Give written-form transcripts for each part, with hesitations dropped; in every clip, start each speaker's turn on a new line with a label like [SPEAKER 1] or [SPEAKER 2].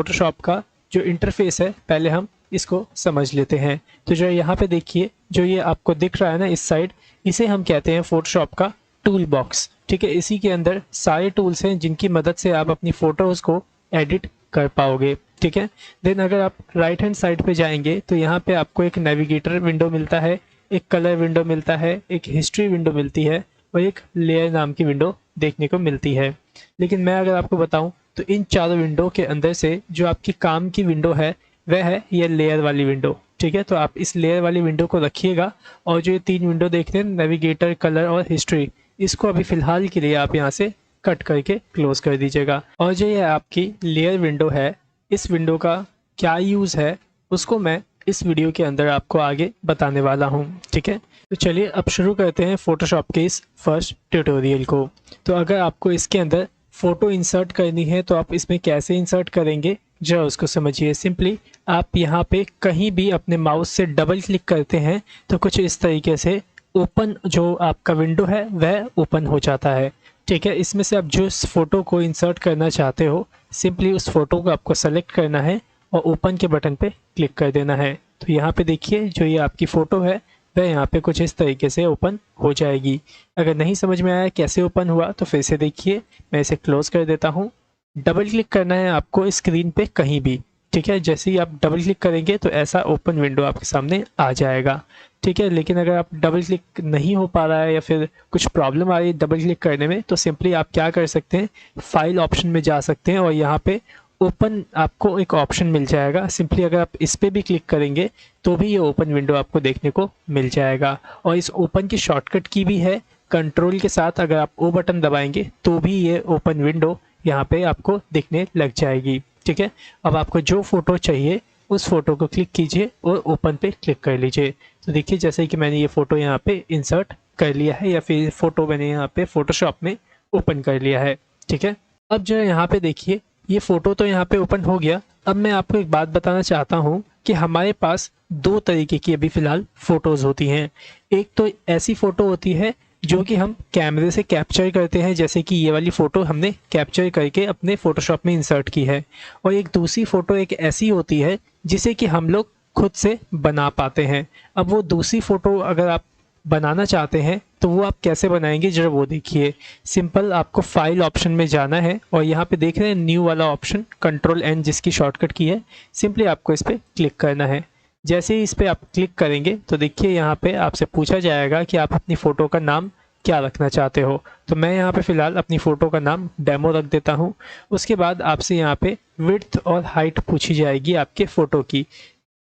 [SPEAKER 1] Photoshop का जो interface है पहले हम इसको समझ लेते हैं। तो जो यहाँ पे देखिए, जो ये आपको दिख रहा है ना इस साइड, इसे हम कहते हैं फोटोशॉप का टूल बॉक्स। ठीक है, इसी के अंदर सारे टूल्स हैं जिनकी मदद से आप अपनी फ़ोटोज़ को एडिट कर पाओगे। ठीक है, देन अगर आप राइट हैंड साइड पे जाएंगे तो यहाँ पे आपको एक नेविगेटर विंडो मिलता है, एक कलर विंडो मिलता है, एक हिस्ट्री विंडो मिलती है और एक लेयर नाम की विंडो देखने को मिलती है। लेकिन मैं अगर आपको बताऊं तो इन चारों विंडो के अंदर से जो आपकी काम की विंडो है वह है ये लेयर वाली विंडो। ठीक है, तो आप इस लेयर वाली विंडो को रखिएगा और जो ये तीन विंडो देखते हैं, नेविगेटर, कलर और हिस्ट्री, इसको अभी फ़िलहाल के लिए आप यहाँ से कट करके क्लोज कर दीजिएगा। और जो ये आपकी लेयर विंडो है, इस विंडो का क्या यूज़ है उसको मैं इस वीडियो के अंदर आपको आगे बताने वाला हूँ। ठीक है, तो चलिए अब शुरू करते हैं फ़ोटोशॉप के इस फर्स्ट ट्यूटोरियल को। तो अगर आपको इसके अंदर फ़ोटो इंसर्ट करनी है तो आप इसमें कैसे इंसर्ट करेंगे जरा उसको समझिए। सिंपली आप यहाँ पे कहीं भी अपने माउस से डबल क्लिक करते हैं तो कुछ इस तरीके से ओपन जो आपका विंडो है वह ओपन हो जाता है। ठीक है, इसमें से आप जो इस फ़ोटो को इंसर्ट करना चाहते हो सिंपली उस फ़ोटो को आपको सेलेक्ट करना है और ओपन के बटन पे क्लिक कर देना है। तो यहाँ पे देखिए जो ये आपकी फ़ोटो है वह यहाँ पे कुछ इस तरीके से ओपन हो जाएगी। अगर नहीं समझ में आया कैसे ओपन हुआ तो फिर से देखिए, मैं इसे क्लोज कर देता हूँ। डबल क्लिक करना है आपको स्क्रीन पे कहीं भी। ठीक है, जैसे ही आप डबल क्लिक करेंगे तो ऐसा ओपन विंडो आपके सामने आ जाएगा। ठीक है, लेकिन अगर आप डबल क्लिक नहीं हो पा रहा है या फिर कुछ प्रॉब्लम आ रही है डबल क्लिक करने में तो सिंपली आप क्या कर सकते हैं, फाइल ऑप्शन में जा सकते हैं और यहाँ पे ओपन आपको एक ऑप्शन मिल जाएगा। सिंपली अगर आप इस पर भी क्लिक करेंगे तो भी ये ओपन विंडो आपको देखने को मिल जाएगा। और इस ओपन की शॉर्टकट की भी है, कंट्रोल के साथ अगर आप ओ बटन दबाएंगे तो भी ये ओपन विंडो यहाँ पे आपको दिखने लग जाएगी। ठीक है, अब आपको जो फ़ोटो चाहिए उस फोटो को क्लिक कीजिए और ओपन पे क्लिक कर लीजिए। तो देखिए जैसे कि मैंने ये फ़ोटो यहाँ पे इंसर्ट कर लिया है या फिर फ़ोटो मैंने यहाँ पे फ़ोटोशॉप में ओपन कर लिया है। ठीक है, अब जो यहाँ पे देखिए ये फ़ोटो तो यहाँ पे ओपन हो गया। अब मैं आपको एक बात बताना चाहता हूँ कि हमारे पास दो तरीके की अभी फ़िलहाल फ़ोटोज़ होती हैं। एक तो ऐसी फ़ोटो होती है जो कि हम कैमरे से कैप्चर करते हैं, जैसे कि ये वाली फ़ोटो हमने कैप्चर करके अपने फ़ोटोशॉप में इंसर्ट की है। और एक दूसरी फ़ोटो एक ऐसी होती है जिसे कि हम लोग खुद से बना पाते हैं। अब वो दूसरी फ़ोटो अगर आप बनाना चाहते हैं तो वो आप कैसे बनाएंगे जरा वो देखिए। सिंपल आपको फाइल ऑप्शन में जाना है और यहाँ पे देख रहे हैं न्यू वाला ऑप्शन, कंट्रोल एन जिसकी शॉर्टकट की है, सिंपली आपको इस पर क्लिक करना है। जैसे ही इस पर आप क्लिक करेंगे तो देखिए यहाँ पे आपसे पूछा जाएगा कि आप अपनी फ़ोटो का नाम क्या रखना चाहते हो। तो मैं यहाँ पे फ़िलहाल अपनी फ़ोटो का नाम डेमो रख देता हूँ। उसके बाद आपसे यहाँ पे विड्थ और हाइट पूछी जाएगी आपके फ़ोटो की,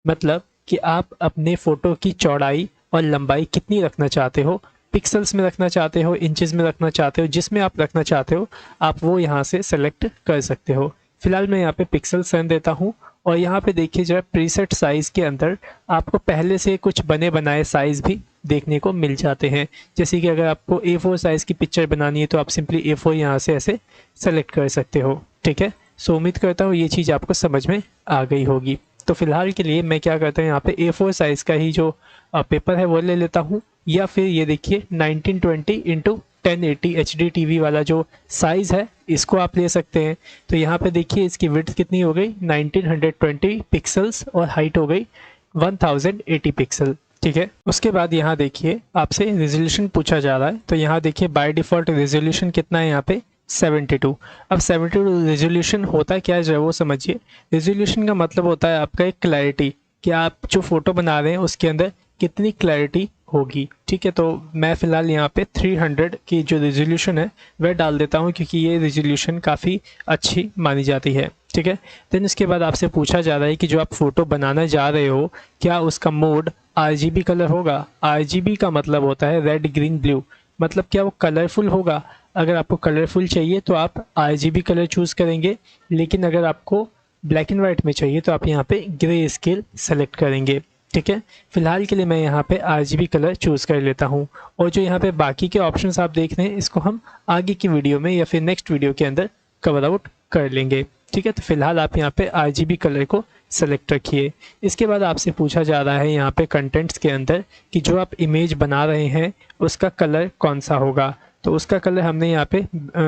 [SPEAKER 1] मतलब कि आप अपने फ़ोटो की चौड़ाई और लंबाई कितनी रखना चाहते हो, पिक्सल्स में रखना चाहते हो, इंचेस में रखना चाहते हो, जिसमें आप रखना चाहते हो आप वो यहाँ से सेलेक्ट कर सकते हो। फिलहाल मैं यहाँ पे पिक्सल सेंड देता हूँ और यहाँ पे देखिए जरा प्रीसेट साइज़ के अंदर आपको पहले से कुछ बने बनाए साइज़ भी देखने को मिल जाते हैं। जैसे कि अगर आपको A4 साइज़ की पिक्चर बनानी है तो आप सिंपली A4 यहाँ से ऐसे सेलेक्ट कर सकते हो। ठीक है, सो उम्मीद करता हूँ ये चीज़ आपको समझ में आ गई होगी। तो फिलहाल के लिए मैं क्या करता हूँ, यहाँ पे A4 साइज़ का ही जो पेपर है वो ले लेता हूँ, या फिर ये देखिए 1920 इंटू 1080 HD TV वाला जो साइज़ है इसको आप ले सकते हैं। तो यहाँ पे देखिए इसकी विड्थ कितनी हो गई 1920 पिक्सल्स और हाइट हो गई 1080 पिक्सल। ठीक है, उसके बाद यहाँ देखिए आपसे रेजोल्यूशन पूछा जा रहा है। तो यहाँ देखिए बाय डिफ़ॉल्ट रेजोल्यूशन कितना है यहाँ पे 72। अब 72 रेजोल्यूशन होता क्या है जरा वो समझिए। रेजोल्यूशन का मतलब होता है आपका एक क्लैरिटी, कि आप जो फ़ोटो बना रहे हैं उसके अंदर कितनी क्लैरिटी होगी। ठीक है, तो मैं फ़िलहाल यहाँ पे 300 की जो रेजोल्यूशन है वह डाल देता हूँ क्योंकि ये रेजोल्यूशन काफ़ी अच्छी मानी जाती है। ठीक है, देन उसके बाद आपसे पूछा जा रहा है कि जो आप फ़ोटो बनाना जा रहे हो क्या उसका मोड RGB कलर होगा। RGB का मतलब होता है रेड ग्रीन ब्लू, मतलब क्या वो कलरफुल होगा। अगर आपको कलरफुल चाहिए तो आप RGB कलर चूज़ करेंगे, लेकिन अगर आपको ब्लैक एंड वाइट में चाहिए तो आप यहाँ पे ग्रे स्केल सेलेक्ट करेंगे। ठीक है, फिलहाल के लिए मैं यहाँ पे RGB कलर चूज़ कर लेता हूँ। और जो यहाँ पे बाकी के ऑप्शंस आप देख रहे हैं इसको हम आगे की वीडियो में या फिर नेक्स्ट वीडियो के अंदर कवर आउट कर लेंगे। ठीक है, तो फिलहाल आप यहाँ पे RGB कलर को सेलेक्ट रखिए। इसके बाद आपसे पूछा जा रहा है यहाँ पे कंटेंट्स के अंदर कि जो आप इमेज बना रहे हैं उसका कलर कौन सा होगा। तो उसका कलर हमने यहाँ पे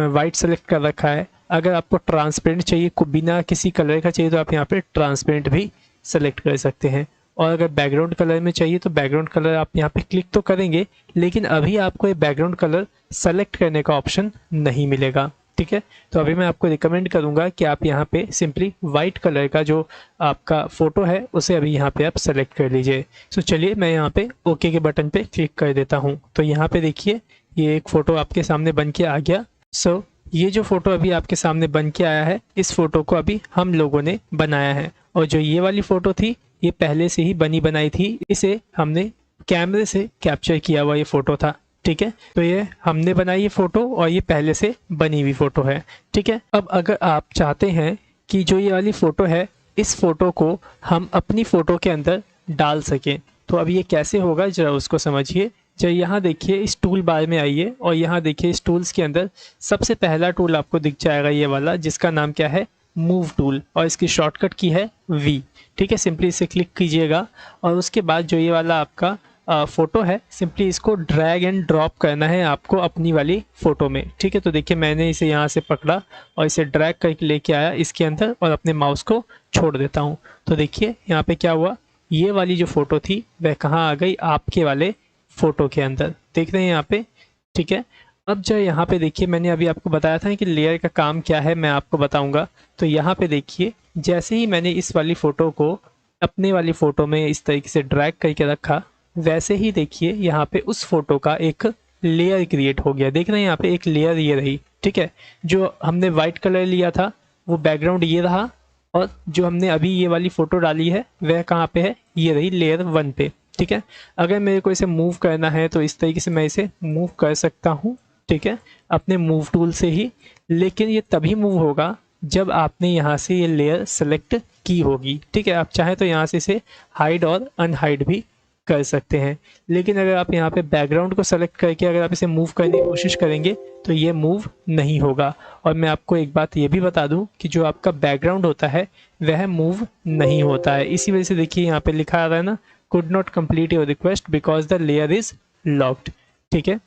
[SPEAKER 1] वाइट सेलेक्ट कर रखा है। अगर आपको ट्रांसपेरेंट चाहिए, बिना किसी कलर का चाहिए, तो आप यहाँ पे ट्रांसपेरेंट भी सेलेक्ट कर सकते हैं। और अगर बैकग्राउंड कलर में चाहिए तो बैकग्राउंड कलर आप यहाँ पे क्लिक तो करेंगे, लेकिन अभी आपको ये बैकग्राउंड कलर सेलेक्ट करने का ऑप्शन नहीं मिलेगा। ठीक है, तो अभी मैं आपको रिकमेंड करूंगा कि आप यहाँ पे सिंपली वाइट कलर का जो आपका फोटो है उसे अभी यहाँ पे आप सेलेक्ट कर लीजिए। सो चलिए मैं यहाँ पे ओके के बटन पे क्लिक कर देता हूँ। तो यहाँ पे देखिए ये एक फ़ोटो आपके सामने बन के आ गया। सो ये जो फ़ोटो अभी आपके सामने बन के आया है, इस फ़ोटो को अभी हम लोगों ने बनाया है। और जो ये वाली फ़ोटो थी ये पहले से ही बनी बनाई थी, इसे हमने कैमरे से कैप्चर किया हुआ ये फ़ोटो था। ठीक है, तो ये हमने बनाई ये फ़ोटो और ये पहले से बनी हुई फ़ोटो है। ठीक है, अब अगर आप चाहते हैं कि जो ये वाली फ़ोटो है इस फ़ोटो को हम अपनी फ़ोटो के अंदर डाल सकें, तो अब ये कैसे होगा ज़रा उसको समझिए। जब यहाँ देखिए इस टूल बार में आइए और यहाँ देखिए इस टूल्स के अंदर सबसे पहला टूल आपको दिख जाएगा ये वाला, जिसका नाम क्या है, मूव टूल, और इसकी शॉर्टकट की है V। ठीक है, सिंपली इसे क्लिक कीजिएगा और उसके बाद जो ये वाला आपका फ़ोटो है सिंपली इसको ड्रैग एंड ड्रॉप करना है आपको अपनी वाली फ़ोटो में। ठीक है, तो देखिए मैंने इसे यहाँ से पकड़ा और इसे ड्रैग करके लेके आया इसके अंदर और अपने माउस को छोड़ देता हूँ। तो देखिए यहाँ पे क्या हुआ, ये वाली जो फ़ोटो थी वह कहाँ आ गई, आपके वाले फ़ोटो के अंदर, देख रहे हैं यहाँ पे। ठीक है, अब जो यहाँ पे देखिए मैंने अभी आपको बताया था कि लेयर का काम क्या है, मैं आपको बताऊँगा। तो यहाँ पे देखिए जैसे ही मैंने इस वाली फ़ोटो को अपने वाली फ़ोटो में इस तरीके से ड्रैग करके रखा, वैसे ही देखिए यहाँ पे उस फोटो का एक लेयर क्रिएट हो गया। देख रहे हैं यहाँ पे एक लेयर ये रही। ठीक है, जो हमने वाइट कलर लिया था वो बैकग्राउंड ये रहा, और जो हमने अभी ये वाली फ़ोटो डाली है वह कहाँ पे है, ये रही लेयर 1 पे। ठीक है, अगर मेरे को इसे मूव करना है तो इस तरीके से मैं इसे मूव कर सकता हूँ। ठीक है, अपने मूव टूल से ही, लेकिन ये तभी मूव होगा जब आपने यहाँ से ये लेयर सेलेक्ट की होगी। ठीक है, आप चाहें तो यहाँ से इसे हाइड और अनहाइड भी कर सकते हैं, लेकिन अगर आप यहाँ पे बैकग्राउंड को सेलेक्ट करके अगर आप इसे मूव करने की कोशिश करेंगे तो ये मूव नहीं होगा। और मैं आपको एक बात ये भी बता दूं कि जो आपका बैकग्राउंड होता है वह मूव नहीं होता है। इसी वजह से देखिए यहाँ पे लिखा आ रहा है ना, could not complete your request because the layer is locked. ठीक है,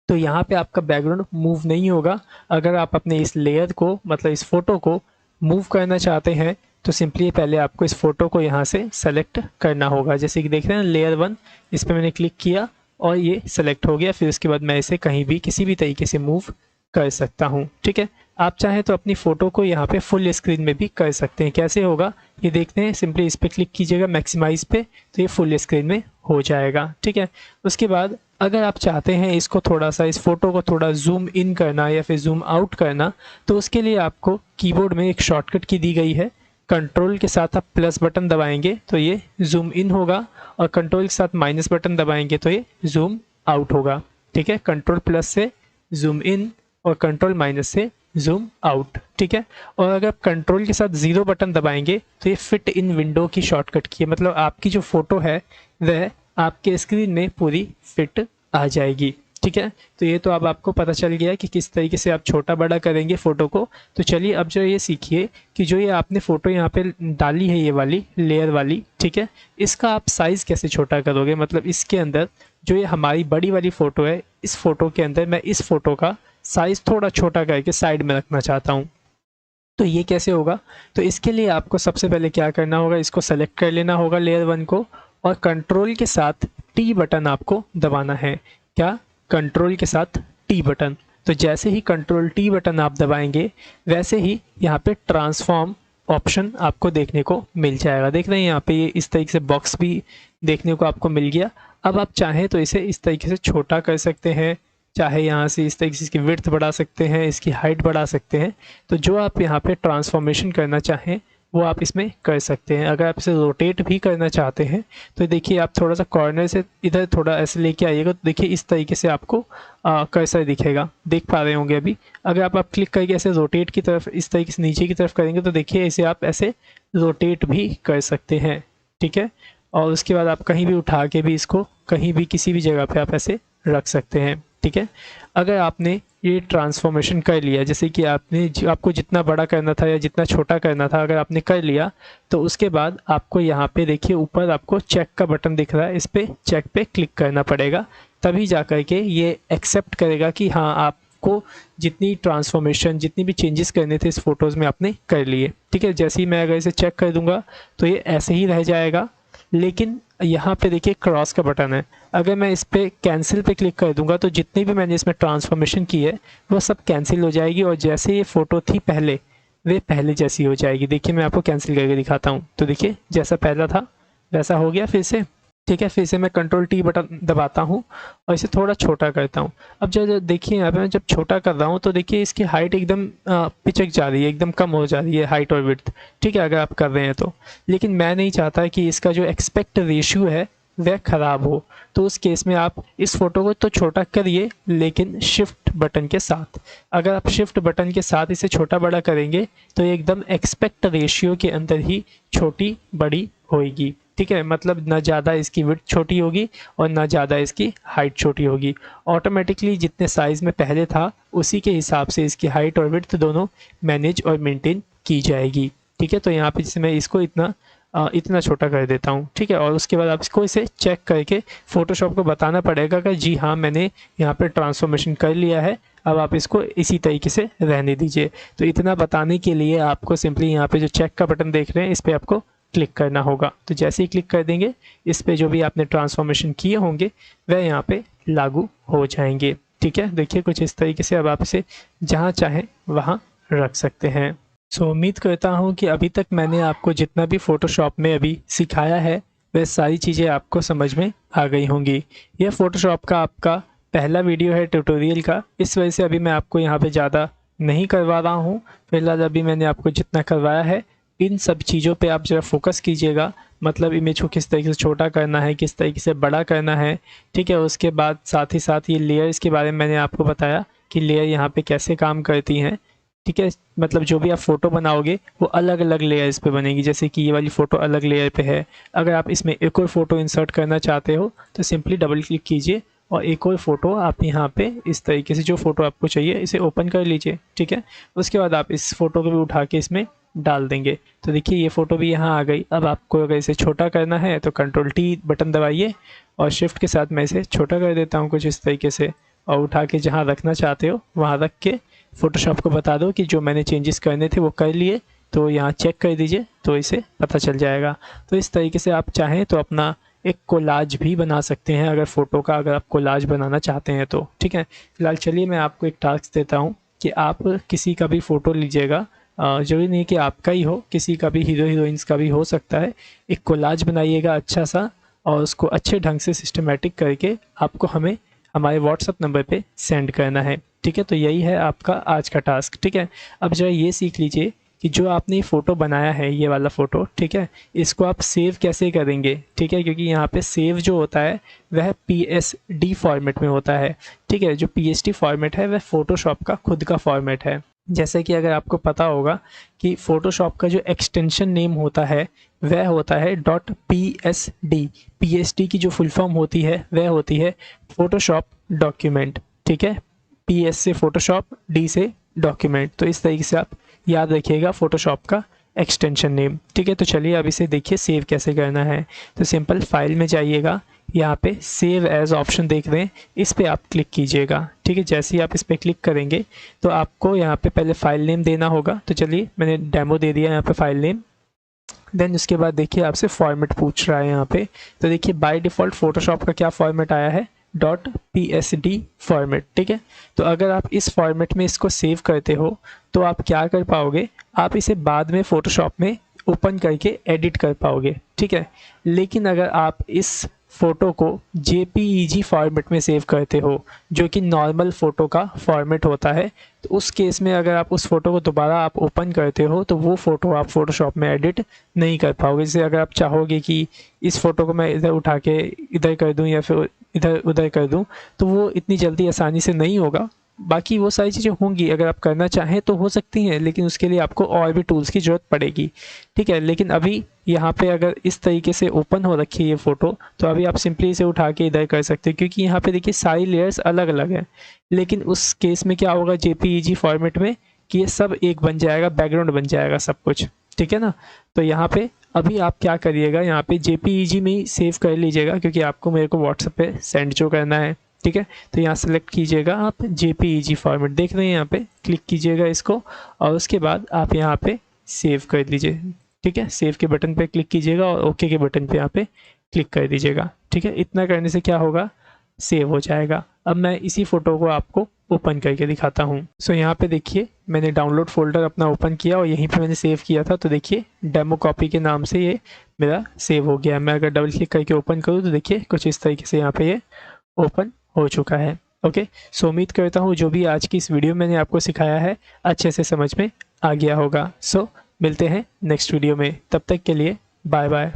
[SPEAKER 1] तो यहाँ पे आपका बैकग्राउंड मूव नहीं होगा। अगर आप अपने इस लेयर को, मतलब इस फोटो को मूव करना चाहते हैं तो सिंपली पहले आपको इस फोटो को यहाँ से सेलेक्ट करना होगा। जैसे कि देख रहे हैं लेयर 1, इस पर मैंने क्लिक किया और ये सेलेक्ट हो गया। फिर उसके बाद मैं इसे कहीं भी किसी भी तरीके से मूव कर सकता हूँ। ठीक है, आप चाहें तो अपनी फ़ोटो को यहाँ पे फुल स्क्रीन में भी कर सकते हैं। कैसे होगा ये देखते हैं, सिंपली इस पर क्लिक कीजिएगा मैक्सिमाइज पे, तो ये फुल स्क्रीन में हो जाएगा। ठीक है, उसके बाद अगर आप चाहते हैं इसको थोड़ा सा, इस फोटो को थोड़ा जूम इन करना या फिर जूम आउट करना, तो उसके लिए आपको कीबोर्ड में एक शॉर्टकट की दी गई है। कंट्रोल के साथ आप प्लस बटन दबाएंगे तो ये जूम इन होगा, और कंट्रोल के साथ माइनस बटन दबाएंगे तो ये जूम आउट होगा। ठीक है, कंट्रोल प्लस से जूम इन और कंट्रोल माइनस से जूम आउट। ठीक है, और अगर आप कंट्रोल के साथ 0 बटन दबाएंगे तो ये फिट इन विंडो की शॉर्टकट की है, मतलब आपकी जो फोटो है वह आपके स्क्रीन में पूरी फिट आ जाएगी। ठीक है, तो ये तो अब आपको पता चल गया कि किस तरीके से आप छोटा बड़ा करेंगे फ़ोटो को। तो चलिए अब जो ये सीखिए कि जो ये आपने फ़ोटो यहाँ पे डाली है, ये वाली लेयर वाली, ठीक है, इसका आप साइज़ कैसे छोटा करोगे। मतलब इसके अंदर जो ये हमारी बड़ी वाली फ़ोटो है, इस फ़ोटो के अंदर मैं इस फ़ोटो का साइज़ थोड़ा छोटा करके साइड में रखना चाहता हूँ। तो ये कैसे होगा, तो इसके लिए आपको सबसे पहले क्या करना होगा, इसको सेलेक्ट कर लेना होगा लेयर 1 को, और कंट्रोल के साथ T बटन आपको दबाना है। क्या, कंट्रोल के साथ T बटन। तो जैसे ही कंट्रोल T बटन आप दबाएंगे वैसे ही यहाँ पे ट्रांसफॉर्म ऑप्शन आपको देखने को मिल जाएगा। देख रहे हैं यहाँ पे ये इस तरीके से बॉक्स भी देखने को आपको मिल गया। अब आप चाहें तो इसे इस तरीके से छोटा कर सकते हैं, चाहे यहाँ से इस तरीके से इसकी विड्थ बढ़ा सकते हैं, इसकी हाइट बढ़ा सकते हैं। तो जो आप यहाँ पे ट्रांसफॉर्मेशन करना चाहें वो आप इसमें कर सकते हैं। अगर आप इसे रोटेट भी करना चाहते हैं तो देखिए आप थोड़ा सा कॉर्नर से इधर थोड़ा ऐसे लेके आइएगा, तो देखिए इस तरीके से आपको कर्सर दिखेगा, देख पा रहे होंगे अभी। अगर आप क्लिक करके ऐसे रोटेट की तरफ इस तरीके से नीचे की तरफ करेंगे तो देखिए इसे आप ऐसे रोटेट भी कर सकते हैं। ठीक है, और उसके बाद आप कहीं भी उठा के भी इसको कहीं भी किसी भी जगह पे आप ऐसे रख सकते हैं। ठीक है, अगर आपने ये ट्रांसफॉर्मेशन कर लिया, जैसे कि आपको जितना बड़ा करना था या जितना छोटा करना था, अगर आपने कर लिया तो उसके बाद आपको यहाँ पे देखिए ऊपर आपको चेक का बटन दिख रहा है, इस पर चेक पे क्लिक करना पड़ेगा, तभी जा कर के ये एक्सेप्ट करेगा कि हाँ आप आपको जितनी ट्रांसफॉर्मेशन, जितनी भी चेंजेस करने थे इस फ़ोटोज़ में आपने कर लिए। ठीक है, जैसे ही मैं अगर इसे चेक कर दूंगा तो ये ऐसे ही रह जाएगा, लेकिन यहाँ पे देखिए क्रॉस का बटन है। अगर मैं इस पर कैंसिल पे क्लिक कर दूंगा तो जितनी भी मैंने इसमें ट्रांसफॉर्मेशन की है वो सब कैंसिल हो जाएगी, और जैसे ये फ़ोटो थी पहले वे पहले जैसी हो जाएगी। देखिए मैं आपको कैंसिल करके दिखाता हूँ, तो देखिए जैसा पहला था वैसा हो गया फिर से। ठीक है, फिर से मैं कंट्रोल T बटन दबाता हूँ और इसे थोड़ा छोटा करता हूँ। अब जब देखिए यहाँ पे मैं जब छोटा कर रहा हूँ तो देखिए इसकी हाइट एकदम पिचक जा रही है, एकदम कम हो जा रही है हाइट और विड्थ। ठीक है, अगर आप कर रहे हैं तो। लेकिन मैं नहीं चाहता कि इसका जो एक्सपेक्ट रेशियो है वह ख़राब हो, तो उस केस में आप इस फ़ोटो को तो छोटा करिए, लेकिन शिफ्ट बटन के साथ। अगर आप शिफ्ट बटन के साथ इसे छोटा बड़ा करेंगे तो ये एकदम एक्सपेक्ट रेशियो के अंदर ही छोटी बड़ी होगी। ठीक है, मतलब ना ज़्यादा इसकी विड्थ छोटी होगी और ना ज़्यादा इसकी हाइट छोटी होगी। ऑटोमेटिकली जितने साइज़ में पहले था उसी के हिसाब से इसकी हाइट और विड्थ दोनों मैनेज और मेंटेन की जाएगी। ठीक है, तो यहाँ पे जैसे मैं इसको इतना छोटा कर देता हूँ। ठीक है, और उसके बाद आप इसको इसे चेक करके फ़ोटोशॉप को बताना पड़ेगा कि जी हाँ मैंने यहाँ पे ट्रांसफॉर्मेशन कर लिया है, अब आप इसको इसी तरीके से रहने दीजिए। तो इतना बताने के लिए आपको सिंपली यहाँ पे जो चेक का बटन देख रहे हैं इस पर आपको क्लिक करना होगा। तो जैसे ही क्लिक कर देंगे इस पे जो भी आपने ट्रांसफॉर्मेशन किए होंगे वह यहाँ पे लागू हो जाएंगे। ठीक है, देखिए कुछ इस तरीके से अब आप इसे जहाँ चाहें वहाँ रख सकते हैं। सो उम्मीद करता हूँ कि अभी तक मैंने आपको जितना भी फ़ोटोशॉप में अभी सिखाया है वह सारी चीज़ें आपको समझ में आ गई होंगी। यह फ़ोटोशॉप का आपका पहला वीडियो है ट्यूटोरियल का, इस वजह से अभी मैं आपको यहाँ पे ज़्यादा नहीं करवा रहा हूँ। फिलहाल अभी मैंने आपको जितना करवाया है इन सब चीज़ों पे आप ज़रा फोकस कीजिएगा, मतलब इमेज को किस तरीके से छोटा करना है, किस तरीके से बड़ा करना है। ठीक है, उसके बाद साथ ही साथ ये लेयर्स के बारे में मैंने आपको बताया कि लेयर यहाँ पे कैसे काम करती हैं। ठीक है, मतलब जो भी आप फ़ोटो बनाओगे वो अलग अलग लेयर्स पे बनेगी, जैसे कि ये वाली फ़ोटो अलग लेयर पे है। अगर आप इसमें एक और फ़ोटो इंसर्ट करना चाहते हो तो सिंपली डबल क्लिक कीजिए और एक और फ़ोटो आप यहाँ पे इस तरीके से जो फ़ोटो आपको चाहिए इसे ओपन कर लीजिए। ठीक है, उसके बाद आप इस फ़ोटो को भी उठा के इसमें डाल देंगे। तो देखिए ये फ़ोटो भी यहाँ आ गई। अब आपको अगर इसे छोटा करना है तो कंट्रोल T बटन दबाइए और शिफ्ट के साथ मैं इसे छोटा कर देता हूँ कुछ इस तरीके से, और उठा के जहाँ रखना चाहते हो वहाँ रख के फ़ोटोशॉप को बता दो कि जो मैंने चेंजेस करने थे वो कर लिए, तो यहाँ चेक कर दीजिए तो इसे पता चल जाएगा। तो इस तरीके से आप चाहें तो अपना एक कोलाज भी बना सकते हैं, अगर फ़ोटो का अगर आप कोलाज बनाना चाहते हैं तो। ठीक है, फिलहाल चलिए मैं आपको एक टास्क देता हूँ कि आप किसी का भी फ़ोटो लीजिएगा, ज़रूरी नहीं कि आपका ही हो, किसी का भी, हीरो हीरोइंस का भी हो सकता है। एक कोलाज बनाइएगा अच्छा सा और उसको अच्छे ढंग से सिस्टमेटिक करके आपको हमें हमारे व्हाट्सअप नंबर पे सेंड करना है। ठीक है, तो यही है आपका आज का टास्क। ठीक है, अब जरा ये सीख लीजिए कि जो आपने फ़ोटो बनाया है ये वाला फ़ोटो, ठीक है, इसको आप सेव कैसे करेंगे। ठीक है, क्योंकि यहाँ पे सेव जो होता है वह PSD फॉर्मेट में होता है। ठीक है, जो PSD फॉर्मेट है वह फ़ोटोशॉप का खुद का फॉर्मेट है। जैसे कि अगर आपको पता होगा कि फ़ोटोशॉप का जो एक्सटेंशन नेम होता है वह होता है .PSD। PSD की जो फुल फॉर्म होती है वह होती है फ़ोटोशॉप डॉक्यूमेंट। ठीक है, PS से फ़ोटोशॉप, D से डॉक्यूमेंट। तो इस तरीके से आप याद रखिएगा फ़ोटोशॉप का एक्सटेंशन नेम। ठीक है, तो चलिए अब इसे देखिए सेव कैसे करना है। तो सिंपल फाइल में जाइएगा, यहाँ पे सेव एज ऑप्शन देख रहे हैं, इस पे आप क्लिक कीजिएगा। ठीक है, जैसे ही आप इस पर क्लिक करेंगे तो आपको यहाँ पे पहले फ़ाइल नेम देना होगा। तो चलिए मैंने डेमो दे दिया यहाँ पे फ़ाइल नेम। देन उसके बाद देखिए आपसे फॉर्मेट पूछ रहा है यहाँ पे। तो देखिए बाय डिफ़ॉल्ट फ़ोटोशॉप का क्या फॉर्मेट आया है, .PSD फॉर्मेट। ठीक है, तो अगर आप इस फॉर्मेट में इसको सेव करते हो तो आप क्या कर पाओगे, आप इसे बाद में फ़ोटोशॉप में ओपन करके एडिट कर पाओगे। ठीक है, लेकिन अगर आप इस फ़ोटो को JPEG फॉर्मेट में सेव करते हो जो कि नॉर्मल फ़ोटो का फॉर्मेट होता है, तो उस केस में अगर आप उस फ़ोटो को दोबारा आप ओपन करते हो तो वो फ़ोटो आप फ़ोटोशॉप में एडिट नहीं कर पाओगे। जैसे अगर आप चाहोगे कि इस फ़ोटो को मैं इधर उठा के इधर कर दूं या फिर इधर उधर कर दूं, तो वो इतनी जल्दी आसानी से नहीं होगा। बाकी वो सारी चीज़ें होंगी, अगर आप करना चाहें तो हो सकती हैं, लेकिन उसके लिए आपको और भी टूल्स की ज़रूरत पड़ेगी। ठीक है, लेकिन अभी यहाँ पे अगर इस तरीके से ओपन हो रखी है ये फ़ोटो, तो अभी आप सिंपली इसे उठा के इधर कर सकते हो, क्योंकि यहाँ पे देखिए सारी लेयर्स अलग अलग हैं। लेकिन उस केस में क्या होगा JPEG फॉर्मेट में कि ये सब एक बन जाएगा, बैकग्राउंड बन जाएगा सब कुछ। ठीक है ना, तो यहाँ पे अभी आप क्या करिएगा, यहाँ पे JPEG में ही सेव कर लीजिएगा, क्योंकि आपको मेरे को व्हाट्सएप पे सेंड जो करना है। ठीक है। तो यहाँ सेलेक्ट कीजिएगा आप JPEG फॉर्मेट, देख रहे हैं यहाँ पे, क्लिक कीजिएगा इसको और उसके बाद आप यहाँ पे सेव कर दीजिए, ठीक है। सेव के बटन पे क्लिक कीजिएगा और ओके के बटन पे यहाँ पे क्लिक कर दीजिएगा, ठीक है। इतना करने से क्या होगा, सेव हो जाएगा। अब मैं इसी फ़ोटो को आपको ओपन करके दिखाता हूँ। सो यहाँ पे देखिए मैंने डाउनलोड फोल्डर अपना ओपन किया और यहीं पे मैंने सेव किया था, तो देखिए डेमो कॉपी के नाम से ये मेरा सेव हो गया। मैं अगर डबल क्लिक करके ओपन करूँ तो देखिए कुछ इस तरीके से यहाँ पे ये ओपन हो चुका है। ओके, सो उम्मीद करता हूँ जो भी आज की इस वीडियो में मैंने आपको सिखाया है अच्छे से समझ में आ गया होगा। सो मिलते हैं नेक्स्ट वीडियो में, तब तक के लिए बाय बाय।